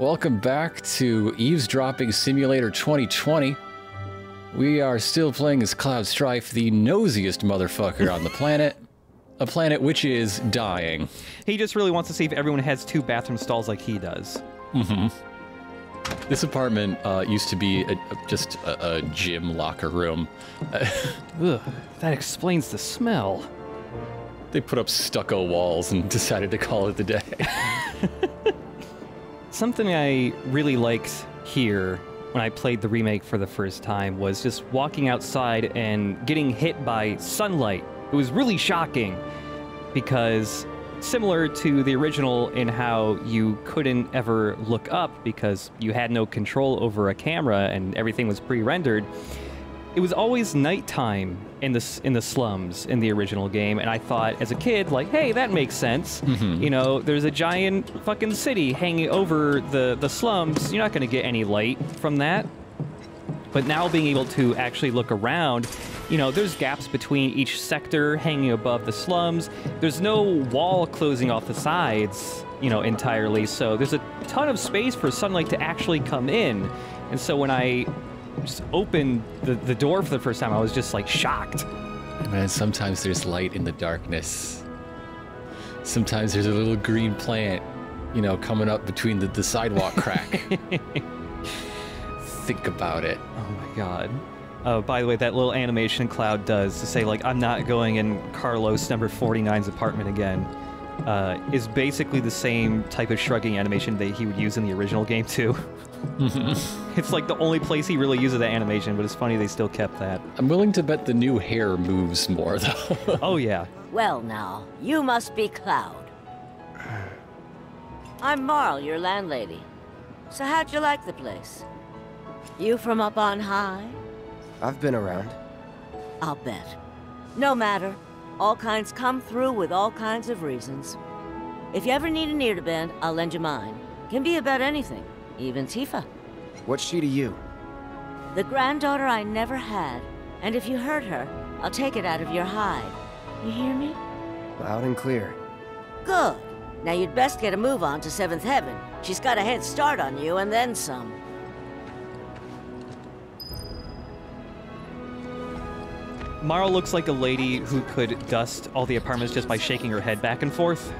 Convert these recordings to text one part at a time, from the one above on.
Welcome back to Eavesdropping Simulator 2020. We are still playing as Cloud Strife, the nosiest motherfucker on the planet. A planet which is dying. He just really wants to see if everyone has 2 bathroom stalls like he does. Mm-hmm. This apartment used to be just a gym locker room. Ugh, that explains the smell. They put up stucco walls and decided to call it the day. Something I really liked here when I played the remake for the first time was just walking outside and getting hit by sunlight. It was really shocking because similar to the original in how you couldn't ever look up because you had no control over a camera and everything was pre-rendered, it was always nighttime in the slums in the original game, and I thought as a kid, like, hey, that makes sense. Mm-hmm. You know, there's a giant fucking city hanging over the slums. You're not going to get any light from that. But now being able to actually look around, you know, there's gaps between each sector hanging above the slums. There's no wall closing off the sides, you know, entirely. So there's a ton of space for sunlight to actually come in. And so when I just opened the door for the first time, I was just like shocked. Man, sometimes there's light in the darkness. Sometimes there's a little green plant, you know, coming up between the sidewalk crack. Think about it. Oh my god. By the way, that little animation Cloud does to say, like, I'm not going in Carlos number 49's apartment again, is basically the same type of shrugging animation that he would use in the original game, too. It's like the only place he really uses that animation, but it's funny they still kept that. I'm willing to bet the new hair moves more, though. Oh, yeah. Well, now, you must be Cloud. I'm Marl, your landlady. So how'd you like the place? You from up on high? I've been around. I'll bet. No matter. All kinds come through with all kinds of reasons. If you ever need an ear to bend, I'll lend you mine. Can be about anything. Even Tifa. What's she to you? The granddaughter I never had. And if you hurt her, I'll take it out of your hide. You hear me? Loud and clear. Good. Now you'd best get a move on to 7th Heaven. She's got a head start on you and then some. Marl looks like a lady who could dust all the apartments just by shaking her head back and forth.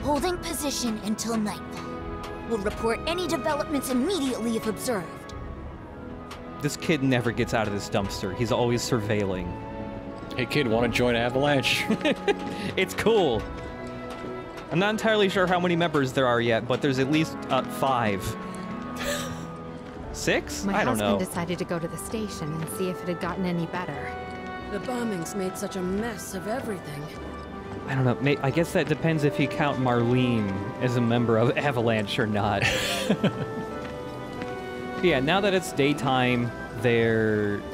Holding position until nightfall. We'll report any developments immediately if observed. This kid never gets out of this dumpster. He's always surveilling. Hey kid, want to join Avalanche? It's cool. I'm not entirely sure how many members there are yet, but there's at least 5. 6? I don't know. My husband decided to go to the station and see if it had gotten any better. The bombings made such a mess of everything. I don't know. I guess that depends if you count Marlene as a member of Avalanche or not. Yeah, now that it's daytime,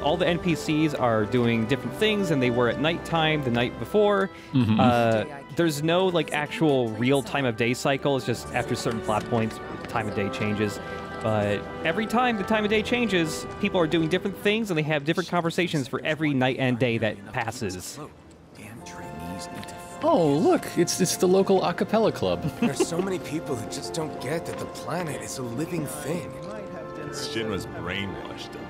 all the NPCs are doing different things than they were at nighttime the night before. Mm-hmm. There's no like actual real time of day cycle. It's just after certain plot points, time of day changes. But every time the time of day changes, people are doing different things and they have different conversations for every night and day that passes. Oh, look, it's the local Acapella Club. There's so many people who just don't get that the planet is a living thing. Shinra's brainwashed them.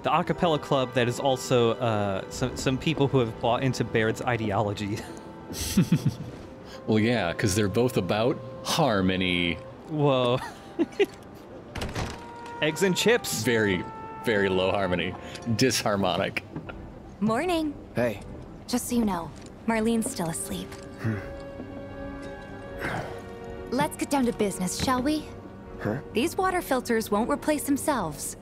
The Acapella Club that is also some people who have bought into Baird's ideology. Well, yeah, because they're both about harmony. Whoa. Eggs and chips. Very, very low harmony. Disharmonic. Morning. Hey. Just so you know, Marlene's still asleep. Let's get down to business, shall we? Huh? These water filters won't replace themselves.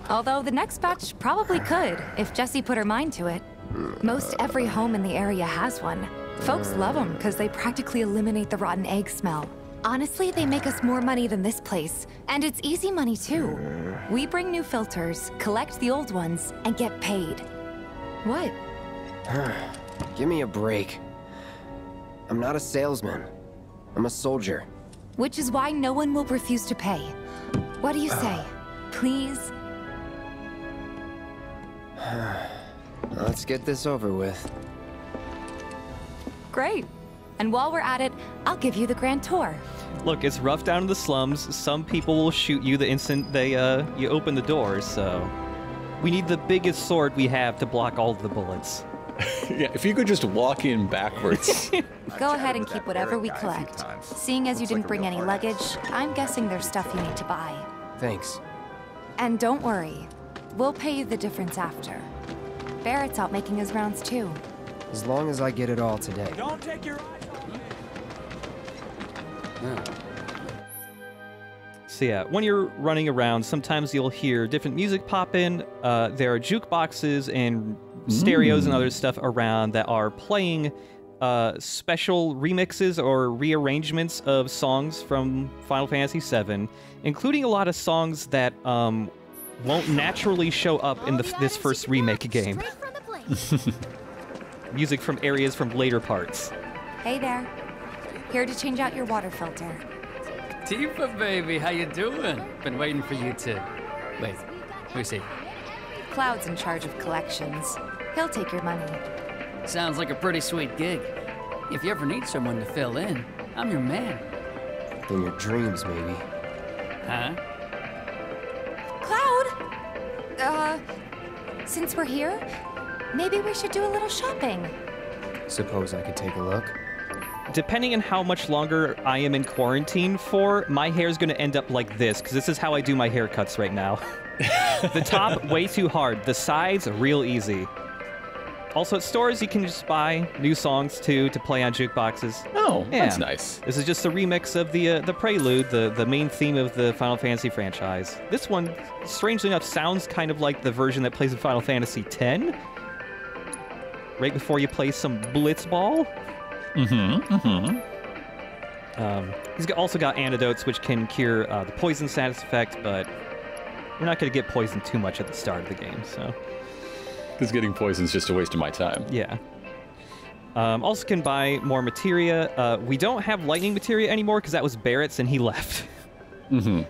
Although the next batch probably could, if Jessie put her mind to it. Most every home in the area has one. Folks love them because they practically eliminate the rotten egg smell. Honestly, they make us more money than this place. And it's easy money, too. We bring new filters, collect the old ones, and get paid. What? Give me a break. I'm not a salesman. I'm a soldier. Which is why no one will refuse to pay. What do you say? Please? Let's get this over with. Great. And while we're at it, I'll give you the grand tour. Look, it's rough down in the slums. Some people will shoot you the instant they you open the doors, so we need the biggest sword we have to block all of the bullets. Yeah, if you could just walk in backwards. Go ahead and keep whatever we collect. Seeing as you didn't bring any luggage, I'm guessing there's stuff you need to buy. Thanks. And don't worry, we'll pay you the difference after. Barrett's out making his rounds too. As long as I get it all today. Don't take your eyes off me. So yeah, when you're running around, sometimes you'll hear different music pop in. There are jukeboxes and stereos and other stuff around that are playing special remixes or rearrangements of songs from Final Fantasy VII, including a lot of songs that won't naturally show up in this first remake game. Music from areas from later parts. Hey there. Here to change out your water filter. Tifa, baby, how you doing? Been waiting for you to... Wait, who's he? Cloud's in charge of collections. He'll take your money. Sounds like a pretty sweet gig. If you ever need someone to fill in, I'm your man. In your dreams, maybe. Huh? Cloud! Since we're here, maybe we should do a little shopping. Suppose I could take a look? Depending on how much longer I am in quarantine for, my hair is going to end up like this, because this is how I do my haircuts right now. The top, way too hard. The sides, real easy. Also, at stores, you can just buy new songs, too, to play on jukeboxes. Oh, yeah. That's nice. This is just a remix of the Prelude, the main theme of the Final Fantasy franchise. This one, strangely enough, sounds kind of like the version that plays in Final Fantasy X. Right before you play some Blitzball. He's also got antidotes which can cure the poison status effect, but we're not going to get poisoned too much at the start of the game, so... Because getting poisoned is just a waste of my time. Yeah. Also can buy more materia. We don't have lightning materia anymore because that was Barrett's and he left.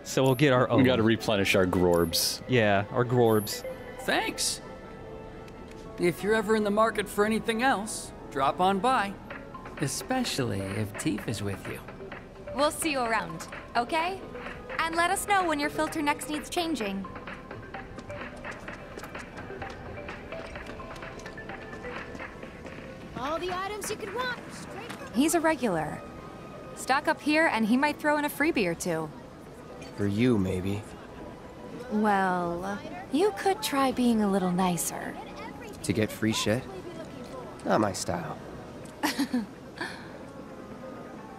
So we'll get our own. We got to replenish our Grorbs. Yeah, our Grorbs. Thanks. If you're ever in the market for anything else, drop on by. Especially if Tifa's with you. We'll see you around, okay? And let us know when your filter next needs changing. All the items you could want. He's a regular. Stock up here and he might throw in a freebie or two. For you, maybe. Well, you could try being a little nicer. To get free shit? Not my style.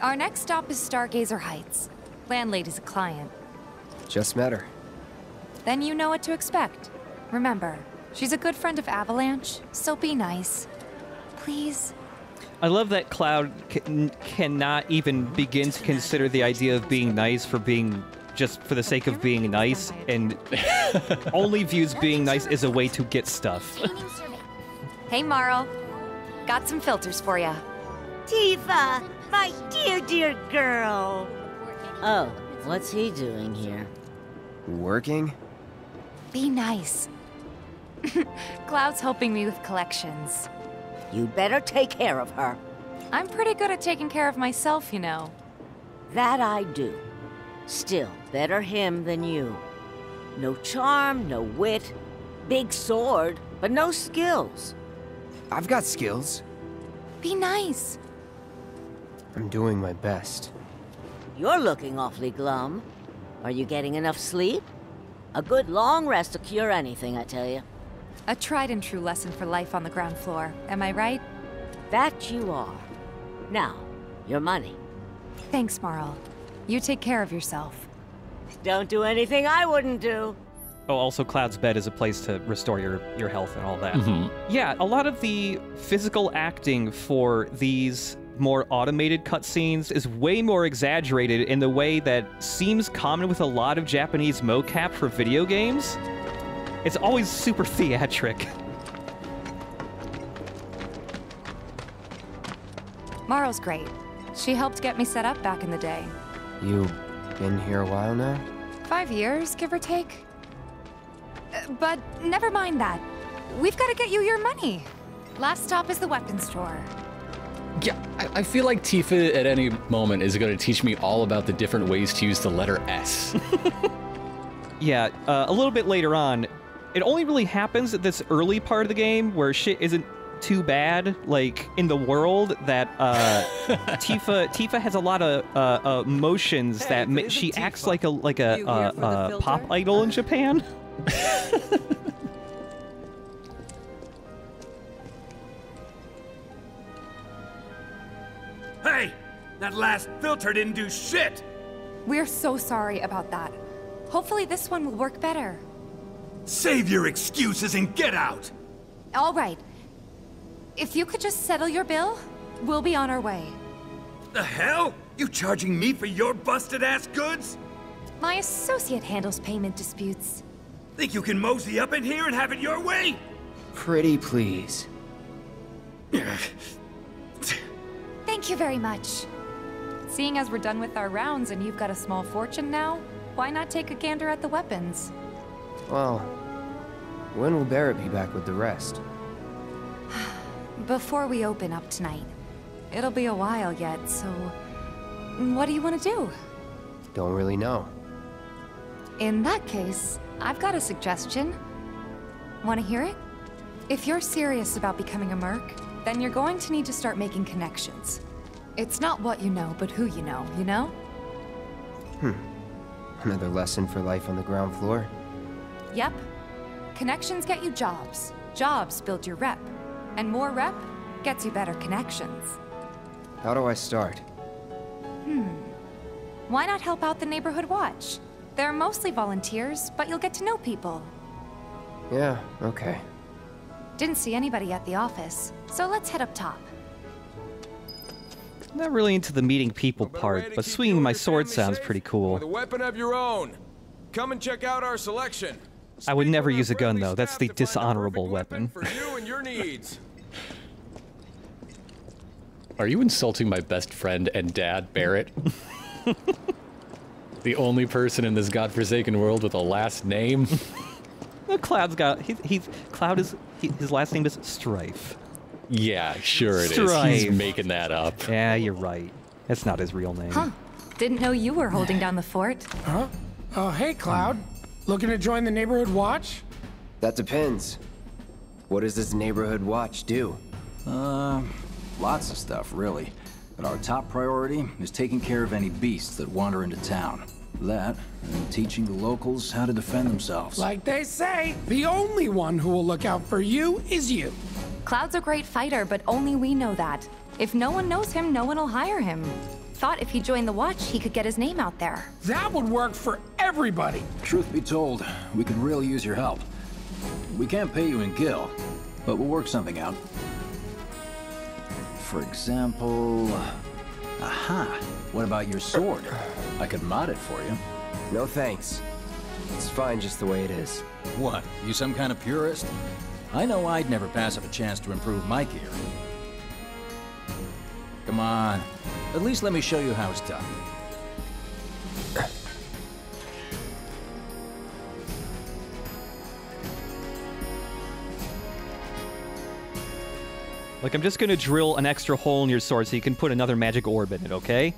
Our next stop is Stargazer Heights. Landlady's a client. Just met her. Then you know what to expect. Remember, she's a good friend of Avalanche, so be nice. Please. I love that Cloud cannot even begin to consider the idea of being nice for being just for the sake of being nice, and only views being nice as a way to get stuff. Hey, Marl. Got some filters for ya. Tifa, my dear, dear girl. Oh, what's he doing here? Working? Be nice. Cloud's helping me with collections. You better take care of her. I'm pretty good at taking care of myself, you know. That I do. Still, better him than you. No charm, no wit. Big sword, but no skills. I've got skills. Be nice. I'm doing my best. You're looking awfully glum. Are you getting enough sleep? A good long rest to cure anything, I tell you. A tried and true lesson for life on the ground floor, am I right? That you are. Now, your money. Thanks, Marl. You take care of yourself. Don't do anything I wouldn't do. Oh, also Cloud's bed is a place to restore your health and all that. Yeah, a lot of the physical acting for these more automated cutscenes is way more exaggerated in the way that seems common with a lot of Japanese mocap for video games. It's always super theatric. Marl's great. She helped get me set up back in the day. You been here a while now? 5 years, give or take. But never mind that. We've got to get you your money. Last stop is the weapons store. Yeah, I feel like Tifa at any moment is going to teach me all about the different ways to use the letter S. Yeah, a little bit later on, it only really happens at this early part of the game where shit isn't too bad, like in the world, that Tifa has a lot of emotions that she acts like a pop idol in Japan. Hey! That last filter didn't do shit! We're so sorry about that. Hopefully this one will work better. Save your excuses and get out! All right. If you could just settle your bill, we'll be on our way. The hell? You charging me for your busted-ass goods? My associate handles payment disputes. Think you can mosey up in here and have it your way? Pretty please. Thank you very much. Seeing as we're done with our rounds and you've got a small fortune now, why not take a gander at the weapons? Well, when will Barrett be back with the rest? Before we open up tonight. It'll be a while yet, so... what do you want to do? Don't really know. In that case, I've got a suggestion. Want to hear it? If you're serious about becoming a merc, then you're going to need to start making connections. It's not what you know, but who you know, you know? Another lesson for life on the ground floor? Yep. Connections get you jobs. Jobs build your rep. And more rep gets you better connections. How do I start? Why not help out the neighborhood watch? They're mostly volunteers, but you'll get to know people. Yeah, okay. Didn't see anybody at the office, so let's head up top. Not really into the meeting people part, but swinging my sword sounds pretty cool. With a weapon of your own. Come and check out our selection. I would never use a gun, though. That's the dishonorable weapon. For you and your needs. Are you insulting my best friend and dad, Barrett? The only person in this godforsaken world with a last name? Cloud's got... his last name is Strife. Yeah, sure it is. He's making that up. Yeah, you're right. That's not his real name. Huh. Didn't know you were holding down the fort. Huh? Oh, hey, Cloud. Looking to join the neighborhood watch? That depends. What does this neighborhood watch do? Lots of stuff, really. But our top priority is taking care of any beasts that wander into town. That, and teaching the locals how to defend themselves. Like they say, the only one who will look out for you is you. Cloud's a great fighter, but only we know that. If no one knows him, no one will hire him. Thought if he joined the watch, he could get his name out there. That would work for everybody. Truth be told, we could really use your help. We can't pay you in gil, but we'll work something out. For example... Aha! What about your sword? I could mod it for you. No thanks. It's fine just the way it is. What? You some kind of purist? I know I'd never pass up a chance to improve my gear. Come on. At least let me show you how it's done. Like, I'm just gonna drill an extra hole in your sword so you can put another magic orb in it, okay?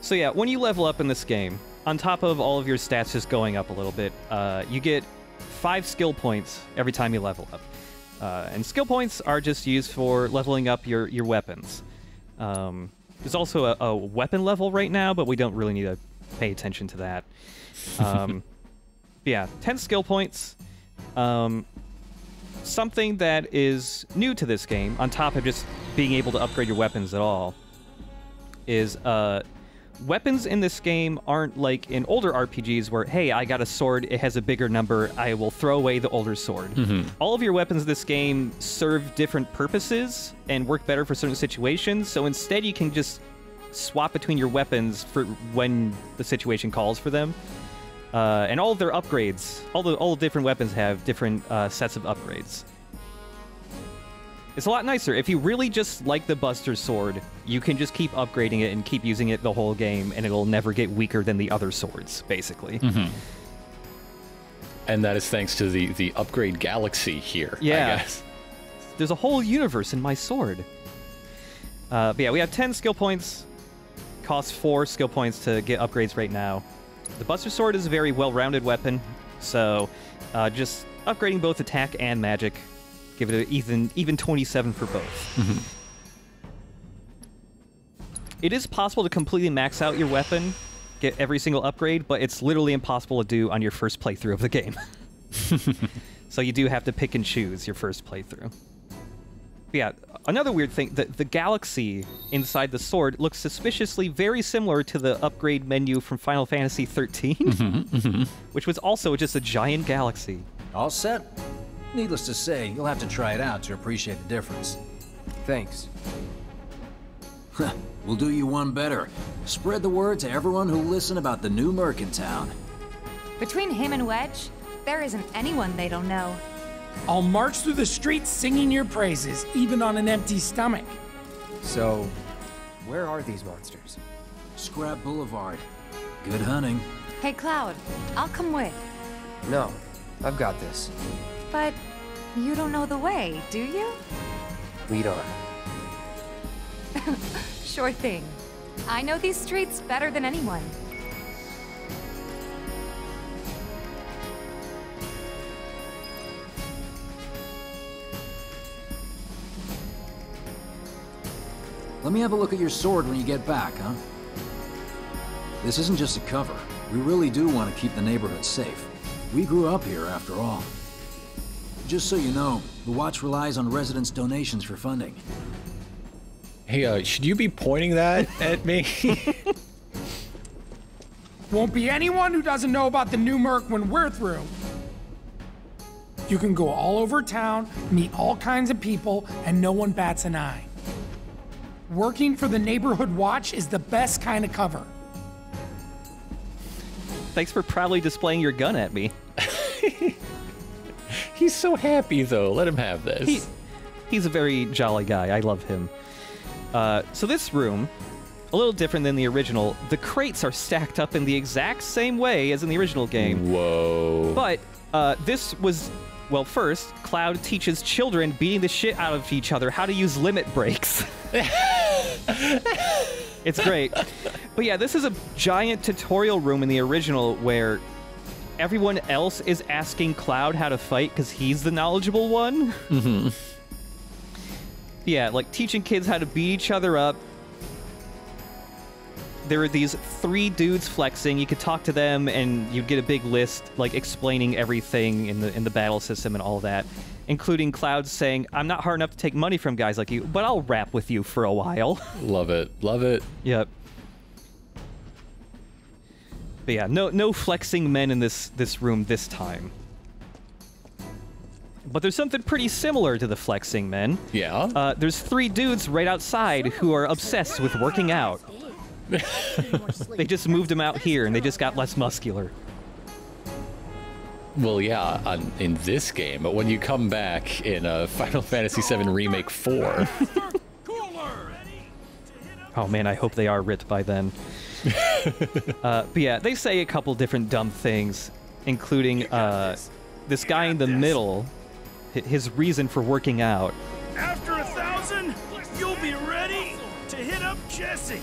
So yeah, when you level up in this game, on top of all of your stats just going up a little bit, you get 5 skill points every time you level up. And skill points are just used for leveling up your weapons. There's also a weapon level right now, but we don't really need to pay attention to that. Yeah, 10 skill points. Something that is new to this game, on top of just being able to upgrade your weapons at all, is weapons in this game aren't like in older RPGs where, hey, I got a sword, it has a bigger number, I will throw away the older sword. All of your weapons in this game serve different purposes and work better for certain situations, so instead you can just swap between your weapons for when the situation calls for them. And all of their upgrades, all the different weapons have different sets of upgrades. It's a lot nicer. If you really just like the Buster Sword, you can just keep upgrading it and keep using it the whole game, and it'll never get weaker than the other swords, basically. And that is thanks to the upgrade galaxy here, yeah. I guess. There's a whole universe in my sword. But yeah, we have 10 skill points. Costs 4 skill points to get upgrades right now. The Buster Sword is a very well-rounded weapon, so just upgrading both attack and magic. Give it an even 27 for both. It is possible to completely max out your weapon, get every single upgrade, but it's literally impossible to do on your first playthrough of the game. So you do have to pick and choose your first playthrough. But yeah, another weird thing, the galaxy inside the sword looks suspiciously very similar to the upgrade menu from Final Fantasy XIII, which was also just a giant galaxy. All set? Needless to say, you'll have to try it out to appreciate the difference. Thanks. We'll do you one better. Spread the word to everyone who'll listen about the new Merc in town. Between him and Wedge, there isn't anyone they don't know. I'll march through the streets singing your praises, even on an empty stomach. So, where are these monsters? Scrap Boulevard. Good hunting. Hey, Cloud, I'll come with. No, I've got this. But you don't know the way, do you? Lead on. Sure thing. I know these streets better than anyone. Let me have a look at your sword when you get back, huh? This isn't just a cover. We really do want to keep the neighborhood safe. We grew up here, after all. Just so you know, the Watch relies on residents' donations for funding. Hey, should you be pointing that at me? Won't be anyone who doesn't know about the new Merc when we're through. You can go all over town, meet all kinds of people, and no one bats an eye. Working for the Neighborhood Watch is the best kind of cover. Thanks for proudly displaying your gun at me. He's so happy, though. Let him have this. He's a very jolly guy. I love him. So this room, a little different than the original. The crates are stacked up in the exact same way as in the original game. Whoa. But this was, well, first, Cloud teaches children beating the shit out of each other how to use limit breaks. It's great. But yeah, this is a giant tutorial room in the original where everyone else is asking Cloud how to fight because he's the knowledgeable one. Yeah, like teaching kids how to beat each other up. There are these 3 dudes flexing. You could talk to them and you'd get a big list like explaining everything in the battle system and all that, including Cloud saying, "I'm not hard enough to take money from guys like you, but I'll rap with you for a while." Love it. Love it. Yep. But yeah, no flexing men in this room this time. But there's something pretty similar to the flexing men. Yeah? There's 3 dudes right outside who are obsessed with working out. They just moved them out here, and they just got less muscular. Well, yeah, in this game, but when you come back in Final Fantasy VII Remake 4... Oh man, I hope they are ripped by then. But yeah, they say a couple different dumb things, including this guy in the middle, his reason for working out. After 1,000, you'll be ready to hit up Jesse.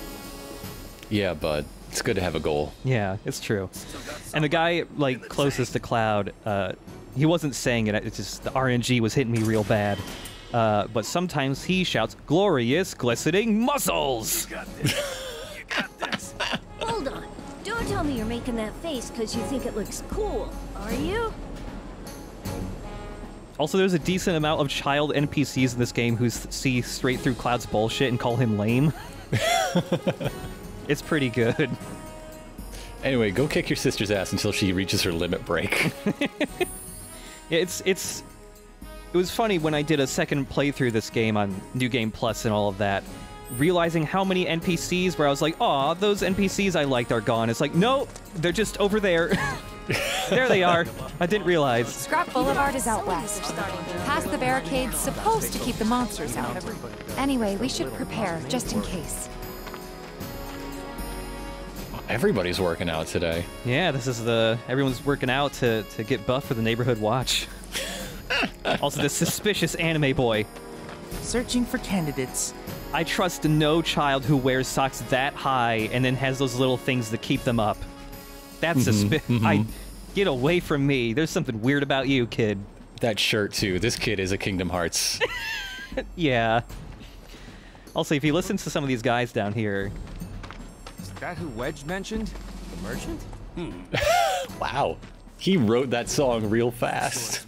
Yeah, bud. It's good to have a goal. Yeah, it's true. And the guy, like, closest to Cloud, he wasn't saying it, it's just the RNG was hitting me real bad. But sometimes he shouts, "Glorious, glistening muscles!" You got this. You got this. Hold on. Don't tell me you're making that face because you think it looks cool, are you? Also, there's a decent amount of child NPCs in this game who see straight through Cloud's bullshit and call him lame. It's pretty good. Anyway, go kick your sister's ass until she reaches her limit break. Yeah, it was funny when I did a second playthrough this game on New Game Plus and all of that, realizing how many NPCs where I was like, "Aw, those NPCs I liked are gone." It's like, no, they're just over there. There they are. I didn't realize. Scrap Boulevard is out west. Past the barricades, supposed to keep the monsters out. Anyway, we should prepare, just in case. Everybody's working out today. Yeah, this is everyone's working out to get buff for the Neighborhood Watch. Also, this suspicious anime boy. Searching for candidates. I trust no child who wears socks that high and then has those little things to keep them up. That's get away from me. There's something weird about you, kid. That shirt, too. This kid is a Kingdom Hearts. Yeah. Also, if you listen to some of these guys down here... Is that who Wedge mentioned? The merchant? Wow. He wrote that song real fast.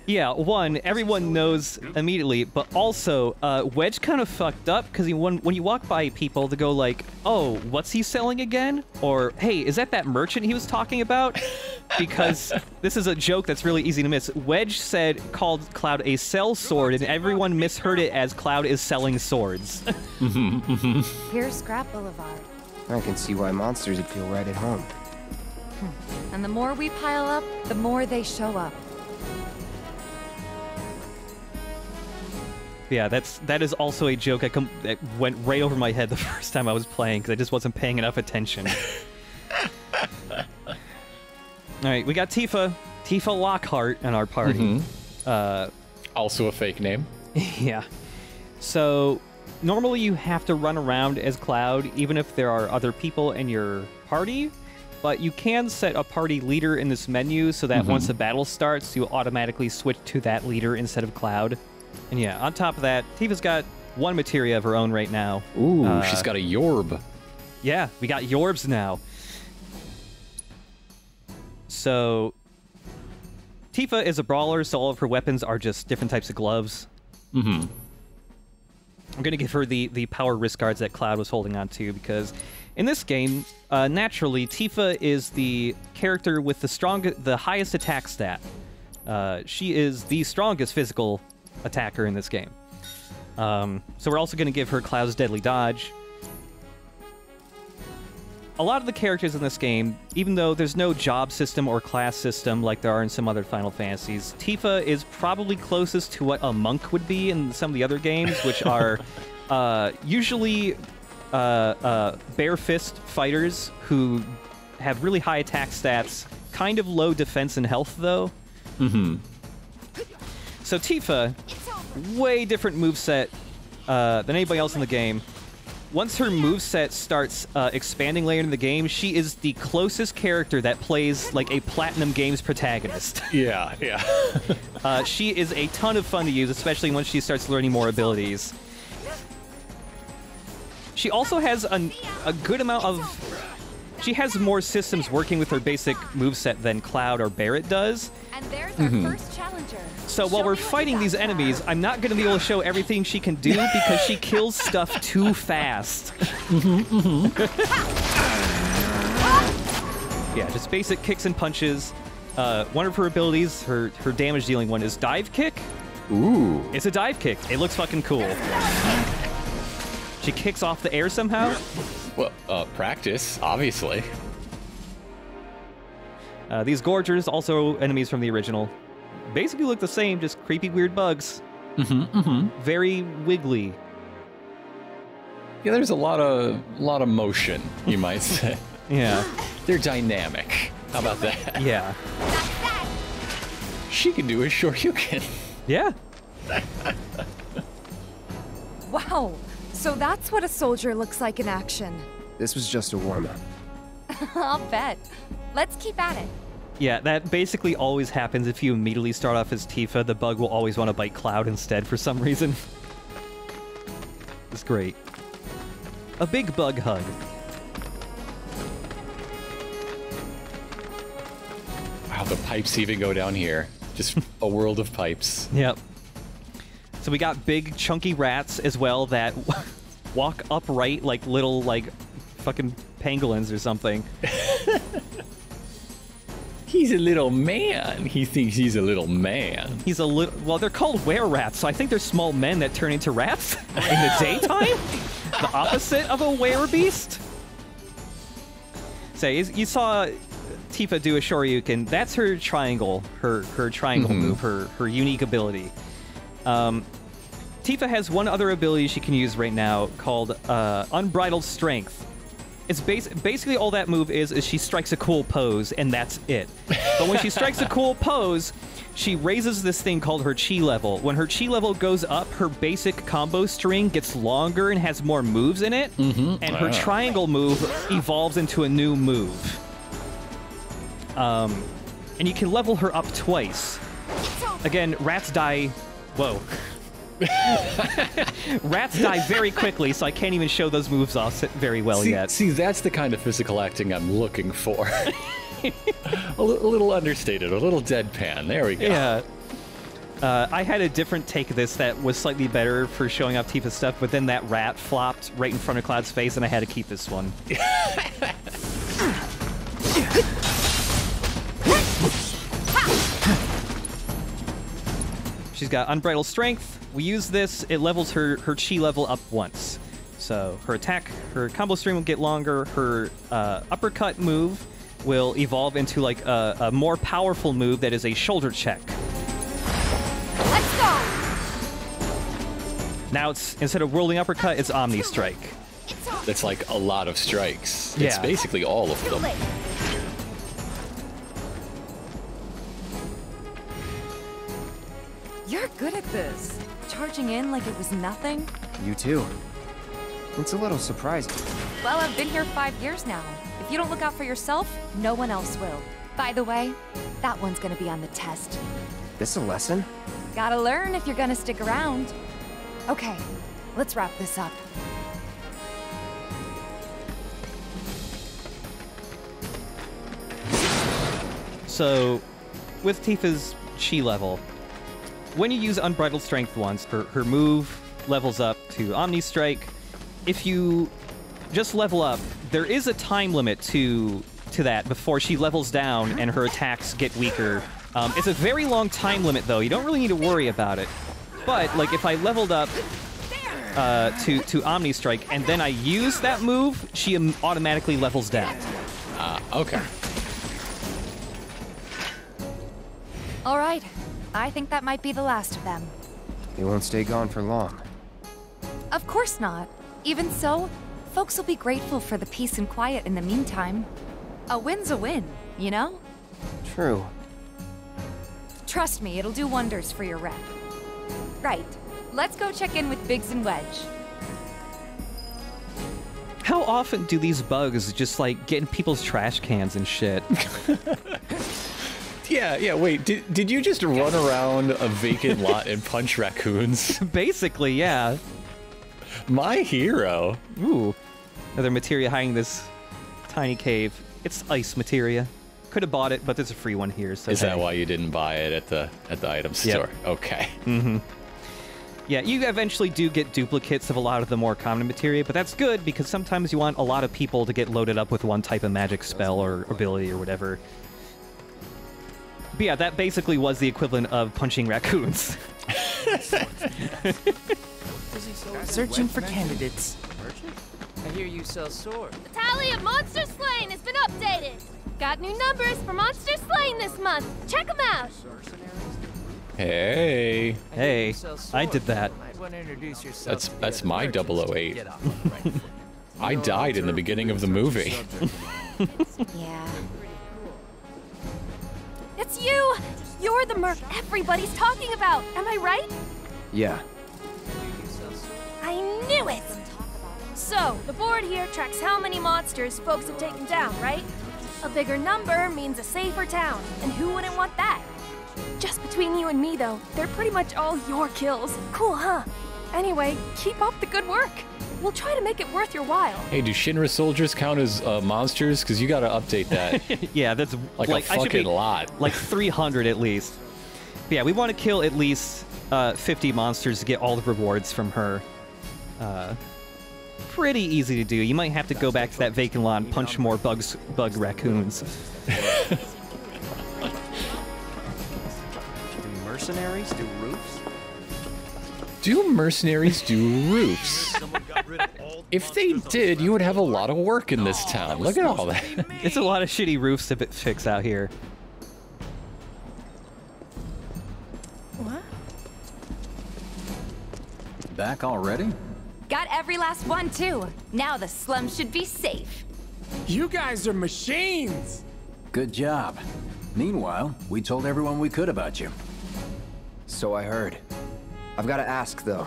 Yeah, one, everyone knows immediately, but also, Wedge kind of fucked up, because when you walk by people, they go like, oh, what's he selling again? Or, hey, is that merchant he was talking about? Because this is a joke that's really easy to miss. Wedge called Cloud a sell sword, and everyone misheard it as Cloud is selling swords. Here's Scrap Boulevard. I can see why monsters would feel right at home. And the more we pile up, the more they show up. Yeah, that is also a joke that went right over my head the first time I was playing, because I just wasn't paying enough attention. Alright, we got Tifa Lockhart in our party. Also a fake name. Yeah. So, normally you have to run around as Cloud, even if there are other people in your party, but you can set a party leader in this menu so that once the battle starts, you automatically switch to that leader instead of Cloud. And yeah, on top of that, Tifa's got one materia of her own right now. Ooh, she's got a Yorb. Yeah, we got Yorbs now. So, Tifa is a brawler, so all of her weapons are just different types of gloves. I'm going to give her the power wrist guards that Cloud was holding on to, because in this game, naturally, Tifa is the character with the highest attack stat. She is the strongest physical attacker in this game. So we're also going to give her Cloud's Deadly Dodge. A lot of the characters in this game, even though there's no job system or class system like there are in some other Final Fantasies, Tifa is probably closest to what a monk would be in some of the other games, which are usually bare fist fighters who have really high attack stats, kind of low defense and health, though. So Tifa, way different moveset than anybody else in the game. Once her moveset starts expanding later in the game, she is the closest character that plays like a Platinum Games protagonist. Yeah. She is a ton of fun to use, especially once she starts learning more abilities. She also has a good amount of... She has more systems working with her basic moveset than Cloud or Barret does. And there's our first challenger. So while we're fighting these enemies, I'm not going to be able to show everything she can do because she kills stuff too fast. Yeah, just basic kicks and punches. One of her abilities, her damage dealing one, is Dive Kick. Ooh. It's a dive kick. It looks fucking cool. She kicks off the air somehow. Well, practice, obviously. These Gorgers, also enemies from the original, basically look the same, just creepy, weird bugs. Very wiggly. Yeah, there's a lot of motion, you might say. Yeah. They're dynamic. How about that? Yeah. She can do a Shoryuken. Yeah. Wow. So that's what a soldier looks like in action. This was just a warm-up. I'll bet. Let's keep at it. Yeah, that basically always happens if you immediately start off as Tifa. The bug will always want to bite Cloud instead for some reason. It's great. A big bug hug. Wow, the pipes even go down here. Just a world of pipes. Yep. So we got big chunky rats as well that walk upright like little fucking pangolins or something. He's a little man. He thinks he's a little man. He's a little... Well, they're called were-rats, so I think they're small men that turn into rats in the daytime? The opposite of a were-beast? So you saw Tifa do a Shoryuken. That's her triangle, her triangle move, her unique ability. Tifa has one other ability she can use right now called Unbridled Strength. It's basically all that move is she strikes a cool pose, and that's it. But when she strikes a cool pose, she raises this thing called her chi level. When her chi level goes up, her basic combo string gets longer and has more moves in it, and her triangle move evolves into a new move. And you can level her up twice. Again, rats die... Whoa. Rats die very quickly, so I can't even show those moves off very well yet. See, that's the kind of physical acting I'm looking for. a little understated, a little deadpan. There we go. Yeah. I had a different take of this that was slightly better for showing off Tifa's stuff, but then that rat flopped right in front of Cloud's face, and I had to keep this one. She's got Unbridled Strength. We use this, it levels her chi level up once. So her attack, her combo string will get longer, her uppercut move will evolve into like a more powerful move that is a shoulder check. Let's go! Now it's, instead of whirling uppercut, it's Omni Strike. That's like a lot of strikes. Yeah. It's basically all of them. You're good at this. Charging in like it was nothing. You too. It's a little surprising. Well, I've been here 5 years now. If you don't look out for yourself, no one else will. By the way, that one's gonna be on the test. This a lesson? Gotta learn if you're gonna stick around. Okay, let's wrap this up. So, with Tifa's chi level, when you use Unbridled Strength once, her move levels up to Omni Strike. If you just level up, there is a time limit to that before she levels down and her attacks get weaker. It's a very long time limit, though. You don't really need to worry about it. But, like, if I leveled up to Omni Strike and then I use that move, she automatically levels down. Okay. All right, I think that might be the last of them. They won't stay gone for long. Of course not. Even so, folks will be grateful for the peace and quiet in the meantime. A win's a win, you know? True. Trust me, it'll do wonders for your rep. Right, let's go check in with Biggs and Wedge. How often do these bugs just, like, get in people's trash cans and shit? Yeah, wait, did you just run around a vacant lot and punch raccoons? Basically, yeah. My hero. Ooh. Another materia hiding this tiny cave. It's ice materia. Could have bought it, but there's a free one here, so Is that why you didn't buy it at the item store? Okay. Mm-hmm. Yeah, you eventually do get duplicates of a lot of the more common materia, but that's good because sometimes you want a lot of people to get loaded up with one type of magic spell or ability or whatever. But yeah, that basically was the equivalent of punching raccoons. Searching for candidates. I hear you sell swords. The tally of monster slain has been updated. Got new numbers for monster slain this month. Check them out. Hey. Hey, I did that. That's my 008. I died in the beginning of the movie. Yeah. It's you! You're the merc everybody's talking about, am I right? Yeah. I knew it! So, the board here tracks how many monsters folks have taken down, right? A bigger number means a safer town, and who wouldn't want that? Just between you and me, though, they're pretty much all your kills. Cool, huh? Anyway, keep up the good work. We'll try to make it worth your while. Hey, do Shinra soldiers count as monsters? Because you got to update that. Yeah, that's like a fucking lot. Like 300 at least. But yeah, we want to kill at least 50 monsters to get all the rewards from her. Pretty easy to do. You might have to go back to that vacant lot and punch more bug raccoons. Do mercenaries do roofs? Do mercenaries do roofs? If they did, you would have a lot of work in this town. Look at all that. It's a lot of shitty roofs to fix out here. What? Back already? Got every last one, too. Now the slums should be safe. You guys are machines! Good job. Meanwhile, we told everyone we could about you. So I heard. I've got to ask, though.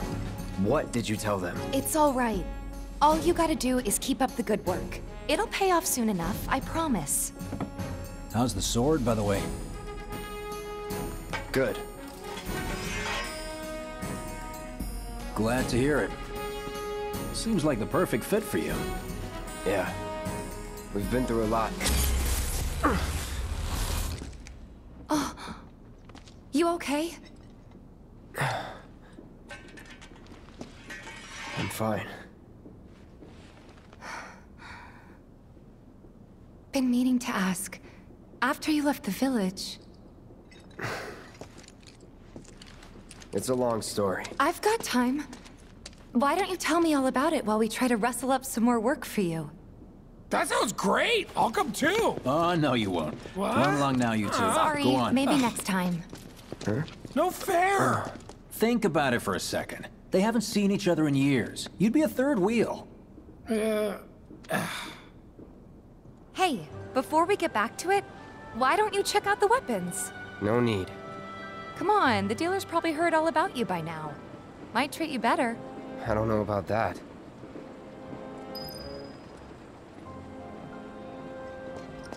What did you tell them? It's all right. All you gotta do is keep up the good work. It'll pay off soon enough, I promise. How's the sword, by the way? Good. Glad to hear it. Seems like the perfect fit for you. Yeah. We've been through a lot. Oh. You okay? I'm fine. Been meaning to ask. After you left the village... It's a long story. I've got time. Why don't you tell me all about it while we try to rustle up some more work for you? That sounds great! I'll come too! Oh, no you won't. What? Run along now, you two. Sorry, Go on. maybe next time. Huh? No fair! Think about it for a second. They haven't seen each other in years. You'd be a third wheel. Hey, before we get back to it, why don't you check out the weapons? No need. Come on, the dealer's probably heard all about you by now. Might treat you better. I don't know about that.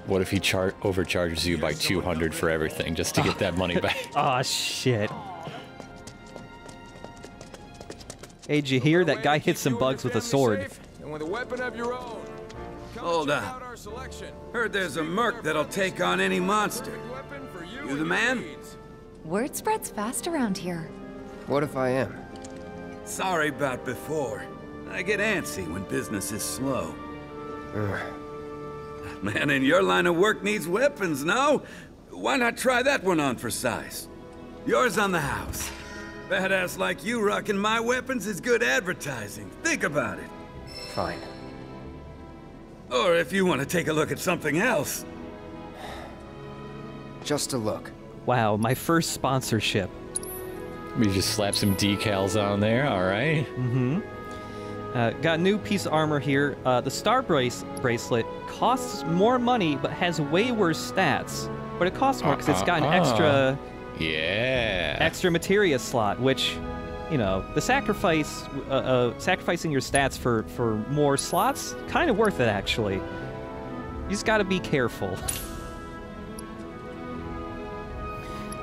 What if he overcharges you by 200 for everything just to get that money back? Aw, shit. Hey, did you hear? That guy hit some bugs with a sword. And with a weapon of your own. Hold up. Heard there's a merc that'll take on any monster. You the man? Word spreads fast around here. What if I am? Sorry about before. I get antsy when business is slow. Man in your line of work needs weapons, no? Why not try that one on for size? Yours on the house. Badass like you rocking my weapons is good advertising. Think about it. Fine. Or if you want to take a look at something else. Just a look. Wow, my first sponsorship. We just slap some decals on there, alright? Mm-hmm. Got a new piece of armor here. The Star Bracelet costs more money, but has way worse stats. But it costs more because it's got an extra... Yeah. Extra Materia slot, which, you know, the sacrificing your stats for more slots, kind of worth it, actually. You just gotta be careful.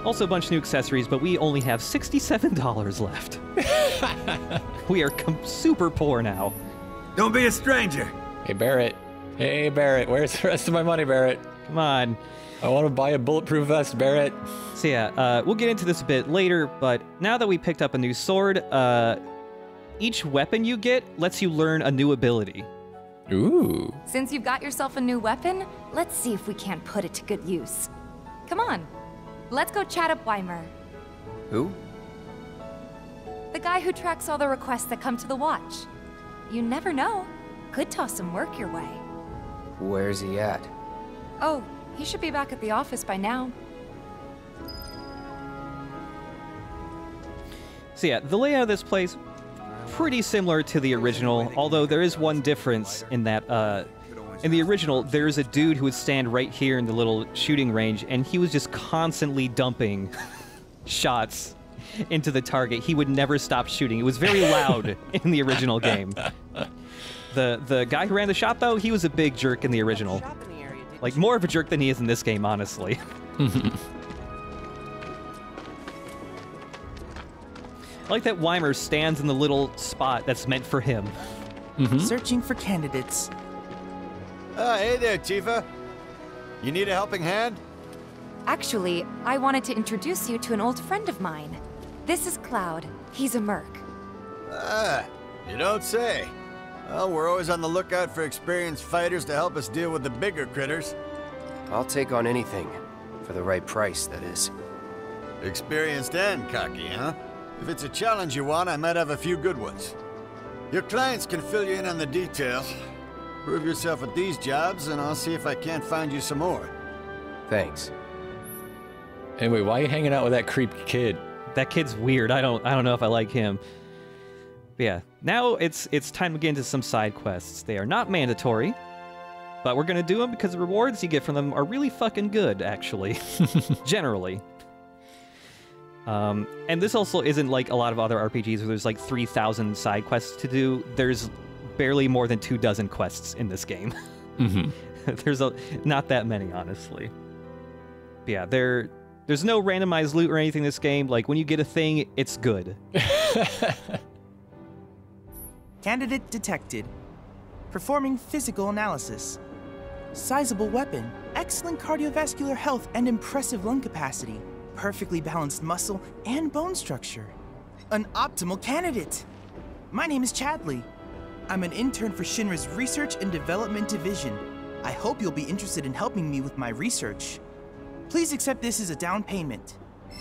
Also a bunch of new accessories, but we only have $67 left. We are super poor now. Don't be a stranger. Hey, Barrett. Hey, Barrett. Where's the rest of my money, Barrett? Come on. I want to buy a bulletproof vest, Barrett. So yeah, we'll get into this a bit later, but now that we picked up a new sword, each weapon you get lets you learn a new ability. Ooh. Since you've got yourself a new weapon, let's see if we can't put it to good use. Come on. Let's go chat up Weimer. Who? The guy who tracks all the requests that come to the watch. You never know. Could toss some work your way. Where's he at? Oh, he should be back at the office by now. So yeah, the layout of this place, pretty similar to the original, although there is one difference in that, in the original, there's a dude who would stand right here in the little shooting range, and he was just constantly dumping shots into the target. He would never stop shooting. It was very loud in the original game. The guy who ran the shop, though, he was a big jerk in the original. Like, more of a jerk than he is in this game, honestly. I like that Weimer stands in the little spot that's meant for him. Searching for candidates. Hey there, Tifa. You need a helping hand? Actually, I wanted to introduce you to an old friend of mine. This is Cloud. He's a merc. You don't say. Well, we're always on the lookout for experienced fighters to help us deal with the bigger critters. I'll take on anything. For the right price, that is. Experienced and cocky, huh? If it's a challenge you want, I might have a few good ones. Your clients can fill you in on the details. Prove yourself at these jobs, and I'll see if I can't find you some more. Thanks. Anyway, why are you hanging out with that creepy kid? That kid's weird. I don't know if I like him. But yeah, now it's time to get into some side quests. They are not mandatory, but we're gonna do them because the rewards you get from them are really fucking good, actually. Generally. And this also isn't like a lot of other RPGs where there's like 3,000 side quests to do. There's barely more than 24 quests in this game. Mm-hmm. There's not that many, honestly. But yeah, there's no randomized loot or anything in this game. Like, when you get a thing, it's good. Candidate detected. Performing physical analysis. Sizable weapon, excellent cardiovascular health and impressive lung capacity. Perfectly balanced muscle and bone structure. An optimal candidate. My name is Chadley. I'm an intern for Shinra's Research and Development Division. I hope you'll be interested in helping me with my research. Please accept this as a down payment.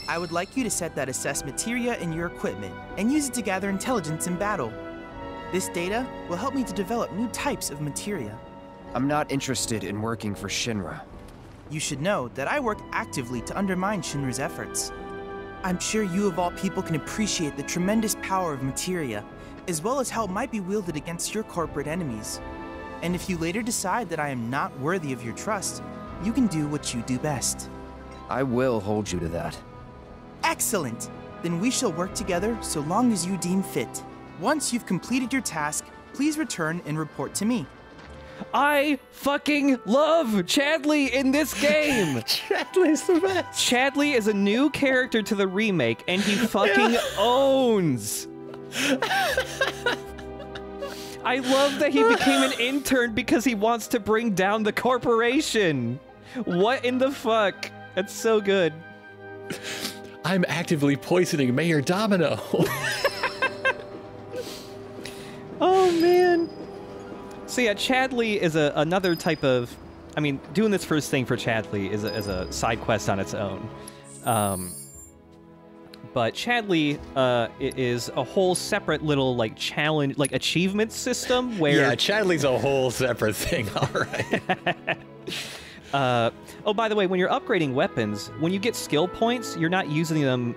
I would like you to set that assess materia in your equipment and use it to gather intelligence in battle. This data will help me to develop new types of materia. I'm not interested in working for Shinra. You should know that I work actively to undermine Shinra's efforts. I'm sure you of all people can appreciate the tremendous power of materia, as well as how it might be wielded against your corporate enemies. And if you later decide that I am not worthy of your trust, you can do what you do best. I will hold you to that. Excellent! Then we shall work together so long as you deem fit. Once you've completed your task, please return and report to me. I fucking love Chadley in this game! Chadley's the best! Chadley is a new character to the remake, and he fucking owns! I love that he became an intern because he wants to bring down the corporation! What in the fuck? That's so good. I'm actively poisoning Mayor Domino. Oh, man. So yeah, Chadley is another type of... I mean, doing this first thing for Chadley is a side quest on its own. But Chadley is a whole separate little, like, challenge, like, achievement system where... Yeah, Chadley's a whole separate thing, all right. Oh, by the way, when you're upgrading weapons, when you get skill points, you're not using them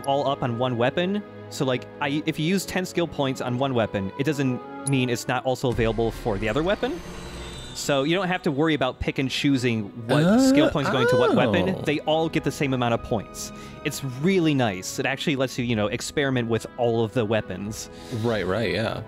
all up on one weapon. So, like, if you use 10 skill points on one weapon, it doesn't mean it's not also available for the other weapon. So you don't have to worry about pick and choosing what skill points going to what weapon. They all get the same amount of points. It's really nice. It actually lets you, you know, experiment with all of the weapons. Right, yeah.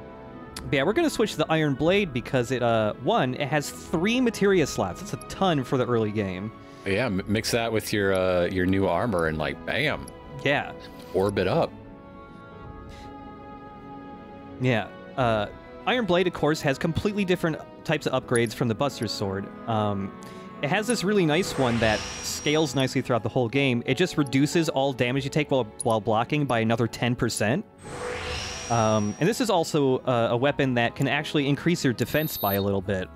But yeah, we're going to switch to the Iron Blade because it, one, it has 3 materia slots. That's a ton for the early game. Yeah, mix that with your new armor and, like, bam. Yeah. Orbit up. Yeah. Iron Blade, of course, has completely different types of upgrades from the Buster's Sword. It has this really nice one that scales nicely throughout the whole game. It just reduces all damage you take while blocking by another 10%. And this is also a weapon that can actually increase your defense by a little bit.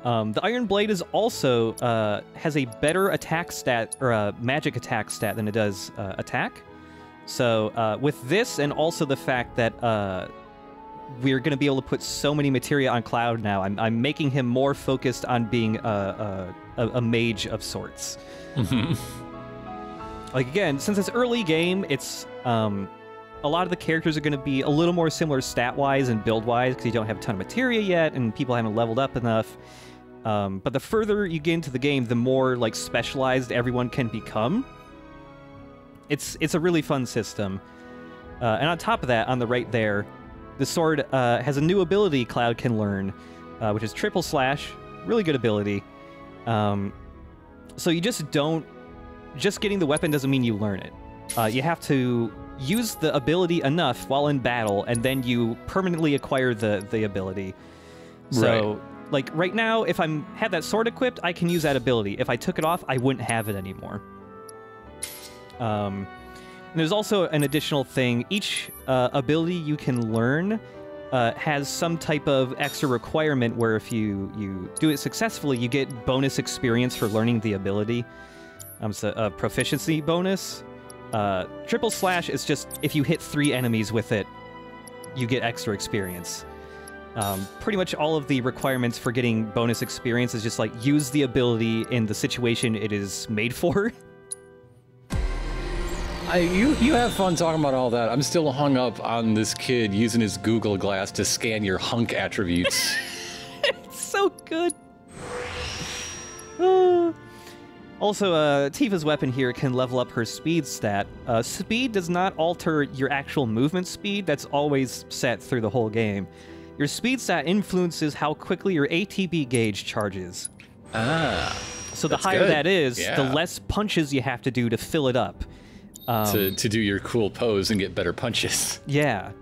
The Iron Blade is also has a better attack stat, or a magic attack stat, than it does attack. So with this, and also the fact that we're going to be able to put so many materia on Cloud now, I'm making him more focused on being a mage of sorts. Mm-hmm. Like, again, since it's early game, it's a lot of the characters are going to be a little more similar stat-wise and build-wise because you don't have a ton of materia yet and people haven't leveled up enough. But the further you get into the game, the more, like, specialized everyone can become. It's a really fun system. And on top of that, on the right there, the sword has a new ability Cloud can learn, which is Triple Slash. Really good ability. So you just don't... Just getting the weapon doesn't mean you learn it. You have to use the ability enough while in battle, and then you permanently acquire the ability. So, like, right now, if I had that sword equipped, I can use that ability. If I took it off, I wouldn't have it anymore. And there's also an additional thing. Each ability you can learn has some type of extra requirement where if you do it successfully, you get bonus experience for learning the ability. It's a proficiency bonus. Triple Slash is just, if you hit 3 enemies with it, you get extra experience. Pretty much all of the requirements for getting bonus experience is just like, use the ability in the situation it is made for. You have fun talking about all that. I'm still hung up on this kid using his Google Glass to scan your hunk attributes. so good. Also, Tifa's weapon here can level up her speed stat. Speed does not alter your actual movement speed. That's always set through the whole game. Your speed stat influences how quickly your ATB gauge charges. So the higher that is, the less punches you have to do to fill it up. To do your cool pose and get better punches. Yeah.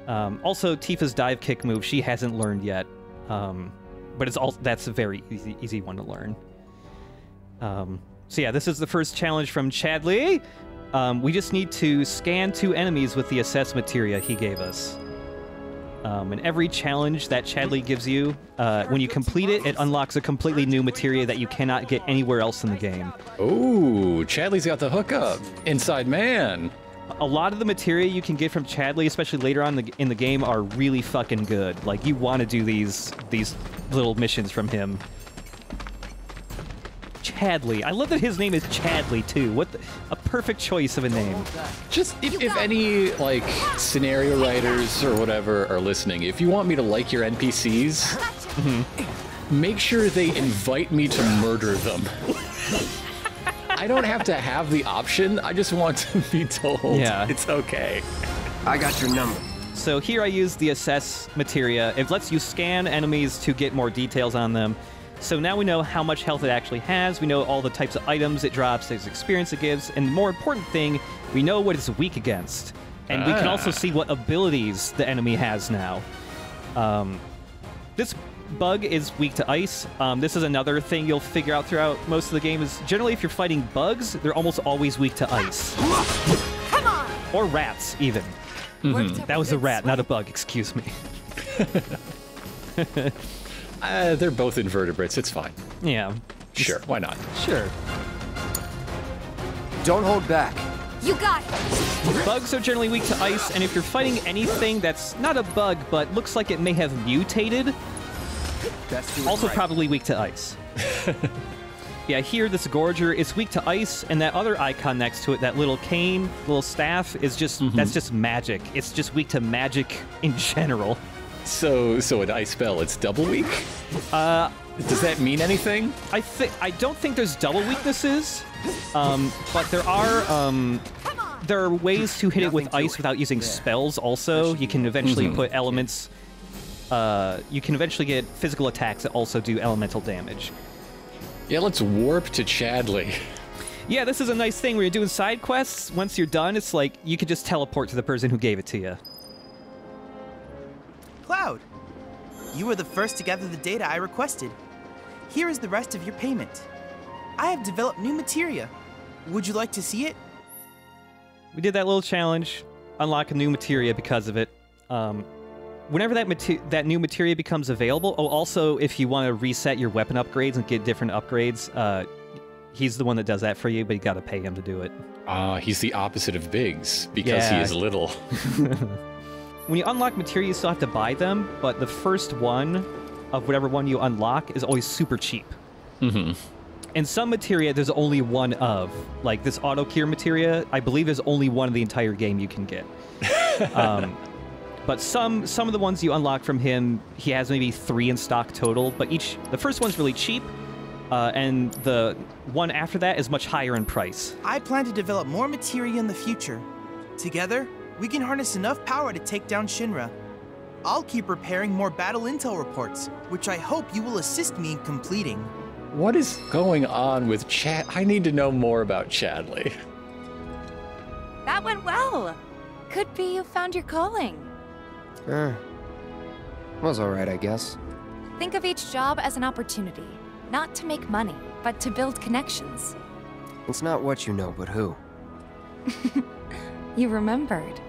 Also, Tifa's dive kick move, she hasn't learned yet. But that's a very easy one to learn. So yeah, this is the first challenge from Chadley. We just need to scan 2 enemies with the assess materia he gave us. And every challenge that Chadley gives you, when you complete it, it unlocks a completely new materia that you cannot get anywhere else in the game. Ooh, Chadley's got the hookup. Inside man. A lot of the materia you can get from Chadley, especially later on in the game, are really fucking good. Like, you want to do these little missions from him. Chadley. I love that his name is Chadley, too. A perfect choice of a name. Just, if any, like, scenario writers or whatever are listening, if you want me to like your NPCs, make sure they invite me to murder them. I don't have to have the option, I just want to be told it's okay. I got your number. So here I use the assess materia. It lets you scan enemies to get more details on them. So now we know how much health it actually has, we know all the types of items it drops, the experience it gives, and the more important thing, we know what it's weak against. And we can also see what abilities the enemy has now. This bug is weak to ice. This is another thing you'll figure out throughout most of the game is generally if you're fighting bugs, they're almost always weak to ice. Come on! Or rats, even. That was a rat, not a bug, excuse me. They're both invertebrates, it's fine. Yeah. Sure, why not? Sure. Don't hold back. You got it! Bugs are generally weak to ice, and if you're fighting anything that's not a bug, but looks like it may have mutated, also probably weak to ice. Yeah, here, this Gorger is weak to ice, and that other icon next to it, that little cane, little staff, is just, that's just magic. It's just weak to magic in general. So an ice spell, it's double weak? Does that mean anything? I don't think there's double weaknesses, but there are ways to hit it with ice without using spells also. You can eventually put elements, you can eventually get physical attacks that also do elemental damage. Yeah, let's warp to Chadley. Yeah, this is a nice thing where you're doing side quests. Once you're done, it's like you could just teleport to the person who gave it to you. Cloud, you were the first to gather the data I requested. Here is the rest of your payment. I have developed new materia. Would you like to see it? We did that little challenge, unlock a new materia because of it. Whenever that new materia becomes available, also if you want to reset your weapon upgrades and get different upgrades, he's the one that does that for you, but you got to pay him to do it. He's the opposite of Biggs because he is little. When you unlock materia, you still have to buy them, but the first one of whatever one you unlock is always super cheap. And some materia, there's only one of. Like this auto cure materia, I believe there's only one in the entire game you can get. But some of the ones you unlock from him, he has maybe 3 in stock total, but the first one's really cheap, and the one after that is much higher in price. I plan to develop more materia in the future. Together, we can harness enough power to take down Shinra. I'll keep preparing more battle intel reports, which I hope you will assist me in completing. What is going on with Chad? I need to know more about Chadley. That went well. Could be you found your calling. Was alright, I guess. Think of each job as an opportunity, not to make money, but to build connections. It's not what you know, but who. You remembered.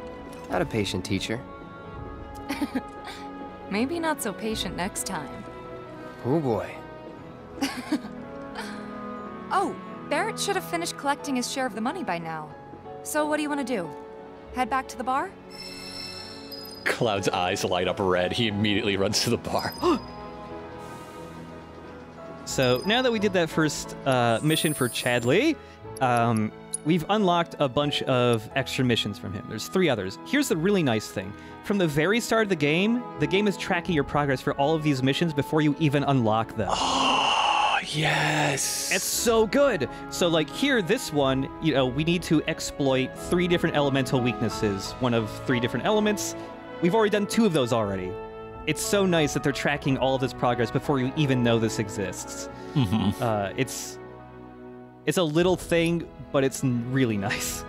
Not a patient teacher. Maybe not so patient next time. Oh boy. Oh, Barrett should have finished collecting his share of the money by now. So what do you want to do? Head back to the bar? Cloud's eyes light up red. He immediately runs to the bar. So now that we did that first mission for Chadley, we've unlocked a bunch of extra missions from him. There's 3 others. Here's the really nice thing. From the very start of the game is tracking your progress for all of these missions before you even unlock them. Oh, yes. It's so good. So like here, this one, you know, we need to exploit 3 different elemental weaknesses, one of 3 different elements. We've already done 2 of those already. It's so nice that they're tracking all of this progress before you even know this exists. Mm-hmm. It's a little thing, but it's really nice.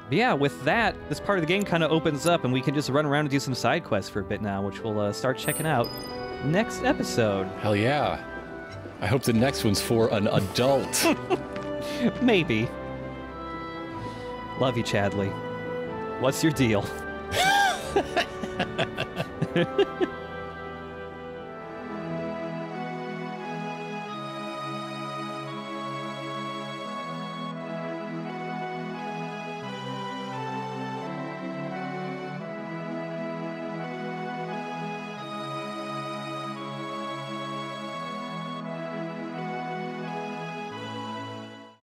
But yeah, with that, this part of the game kind of opens up, and we can just run around and do some side quests for a bit now, which we'll start checking out next episode. Hell yeah. I hope the next one's for an adult. Maybe. Love you, Chadley. What's your deal?